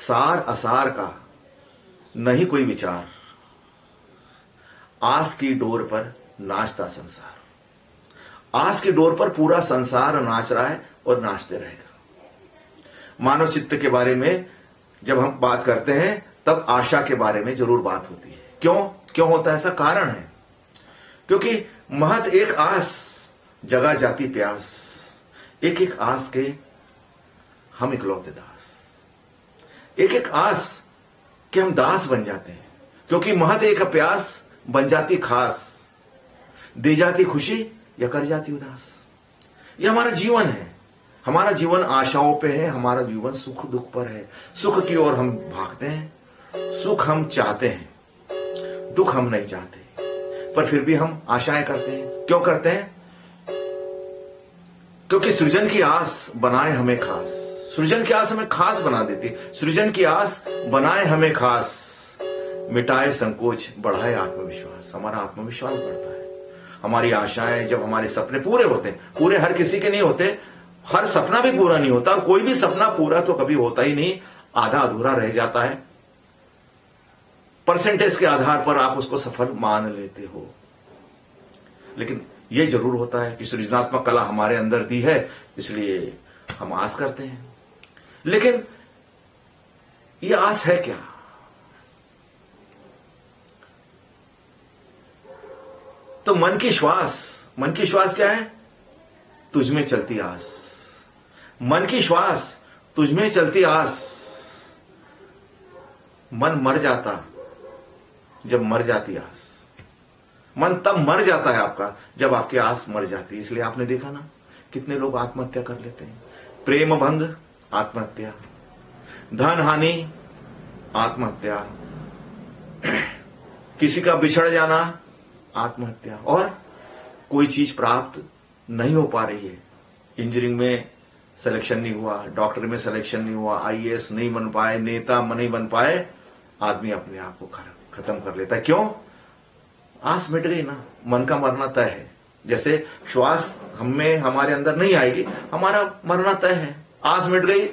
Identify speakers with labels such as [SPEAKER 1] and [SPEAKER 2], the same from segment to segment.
[SPEAKER 1] सार असार का नहीं कोई विचार, आस की डोर पर नाचता संसार। आस की डोर पर पूरा संसार नाच रहा है और नाचते रहेगा। मानव चित्त के बारे में जब हम बात करते हैं तब आशा के बारे में जरूर बात होती है। क्यों होता है ऐसा? कारण है क्योंकि महत एक आस जगा जाती प्यास, एक एक आस के हम इकलौते दास। एक एक आस के हम दास बन जाते हैं क्योंकि महत एक प्यास बन जाती खास, दे जाती खुशी या कर जाती उदास। ये हमारा जीवन है। हमारा जीवन आशाओं पे है, हमारा जीवन सुख दुख पर है। सुख की ओर हम भागते हैं, सुख हम चाहते हैं, दुख हम नहीं चाहते, पर फिर भी हम आशाएं करते हैं। क्यों करते हैं? क्योंकि सृजन की आस बनाए हमें खास। सृजन की आस हमें खास बना देती। सृजन की आस बनाए हमें खास, मिटाए संकोच, बढ़ाए आत्मविश्वास। हमारा आत्मविश्वास बढ़ता है। हमारी आशाएं, जब हमारे सपने पूरे होते हैं, पूरे हर किसी के नहीं होते, हर सपना भी पूरा नहीं होता, और कोई भी सपना पूरा तो कभी होता ही नहीं, आधा अधूरा रह जाता है। परसेंटेज के आधार पर आप उसको सफल मान लेते हो, लेकिन यह जरूर होता है कि सृजनात्मक कला हमारे अंदर दी है, इसलिए हम आस करते हैं। लेकिन यह आस है क्या? तो मन की श्वास क्या है? तुझमें चलती आस। मन की श्वास, तुझमें चलती आस। मन मर जाता जब मर जाती आस। मन तब मर जाता है आपका जब आपकी आस मर जाती है। इसलिए आपने देखा ना, कितने लोग आत्महत्या कर लेते हैं। प्रेम भंग, आत्महत्या। धन हानि, आत्महत्या। किसी का बिछड़ जाना, आत्महत्या। और कोई चीज प्राप्त नहीं हो पा रही है। इंजीनियरिंग में सिलेक्शन नहीं हुआ, डॉक्टर में सिलेक्शन नहीं हुआ, आईएएस नहीं बन पाए, नेता नहीं बन पाए, आदमी अपने आप को खत्म कर लेता है। क्यों? आस मिट गई ना। मन का मरना तय है। जैसे श्वास हमें हमारे अंदर नहीं आएगी, हमारा मरना तय है। आस मिट गई,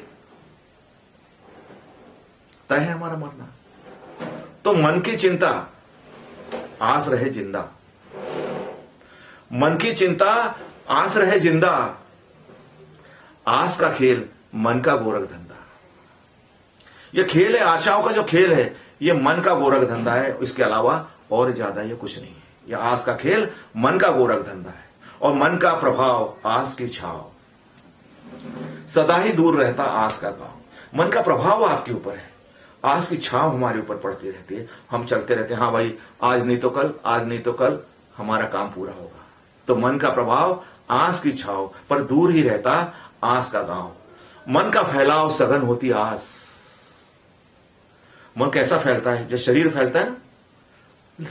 [SPEAKER 1] तय है हमारा मरना। तो मन की चिंता, आस रहे जिंदा। मन की चिंता, आस रहे जिंदा। आस का खेल, मन का गोरख धंधा। यह खेल है, आशाओं का जो खेल है, यह मन का गोरख धंधा है। इसके अलावा और ज्यादा यह कुछ नहीं है। यह आस का खेल मन का गोरख धंधा है। और मन का प्रभाव, आस की छाव, सदा ही दूर रहता आस का गांव। मन का प्रभाव आपके ऊपर है, आस की छाव हमारे ऊपर पड़ती रहती है। हम चलते रहते हैं, हाँ भाई आज नहीं तो कल, आज नहीं तो कल हमारा काम पूरा होगा। तो मन का प्रभाव, आस की छाव, पर दूर ही रहता आस का गांव। मन का फैलाव, सघन होती आस। मन कैसा फैलता है? जो शरीर फैलता है ना,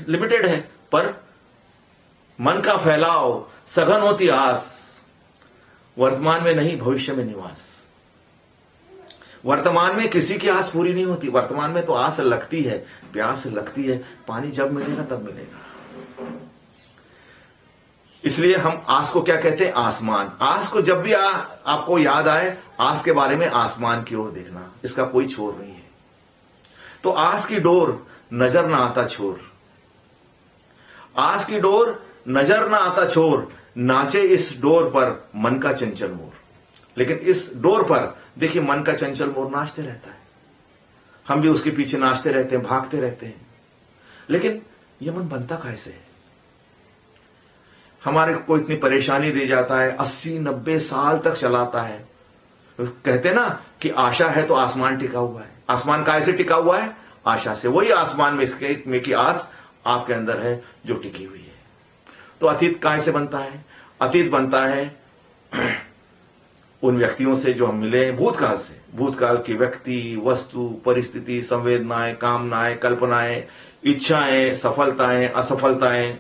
[SPEAKER 1] लिमिटेड है, पर मन का फैलाव, सघन होती आस। वर्तमान में नहीं, भविष्य में निवास। वर्तमान में किसी की आस पूरी नहीं होती। वर्तमान में तो आस लगती है, प्यास लगती है, पानी जब मिलेगा तब मिलेगा। इसलिए हम आस को क्या कहते हैं? आसमान। आस को जब भी आपको याद आए, आस के बारे में आसमान की ओर देखना, इसका कोई छोर नहीं है। तो आस की डोर नजर ना आता छोर। आस की डोर नजर ना आता छोर, नाचे इस डोर पर मन का चंचल मोर। लेकिन इस डोर पर देखिए, मन का चंचल मोर नाचते रहता है। हम भी उसके पीछे नाचते रहते हैं, भागते रहते हैं। लेकिन यह मन बनता कैसे है? हमारे को इतनी परेशानी दे जाता है, 80-90 साल तक चलाता है। कहते हैं ना कि आशा है तो आसमान टिका हुआ है। आसमान कैसे टिका हुआ है? आशा से। वही आसमान में इसके में की आस आपके अंदर है जो टिकी हुई है। तो अतीत कैसे बनता है? अतीत बनता है उन व्यक्तियों से जो हम मिले भूतकाल से। भूतकाल की व्यक्ति, वस्तु, परिस्थिति, संवेदनाएं, कामनाएं, कल्पनाएं, इच्छाएं, सफलताएं, असफलताएं,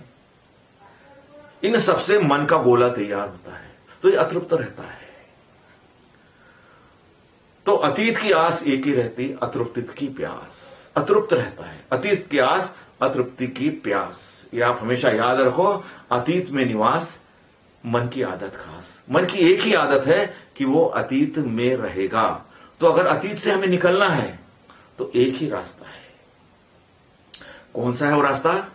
[SPEAKER 1] इन सबसे मन का गोला तैयार होता है। तो ये अतृप्त रहता है। तो अतीत की आस एक ही रहती, अतृप्ति की प्यास। अतृप्त रहता है अतीत की आस, अतृप्ति की प्यास। ये आप हमेशा याद रखो। अतीत में निवास, मन की आदत खास। मन की एक ही आदत है कि वो अतीत में रहेगा। तो अगर अतीत से हमें निकलना है तो एक ही रास्ता है। कौन सा है वो रास्ता?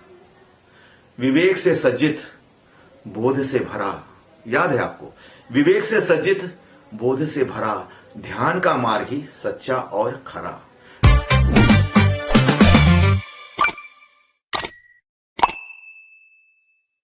[SPEAKER 1] विवेक से सज्जित, बोध से भरा। याद है आपको? विवेक से सज्जित, बोध से भरा, ध्यान का मार्ग ही सच्चा और खरा।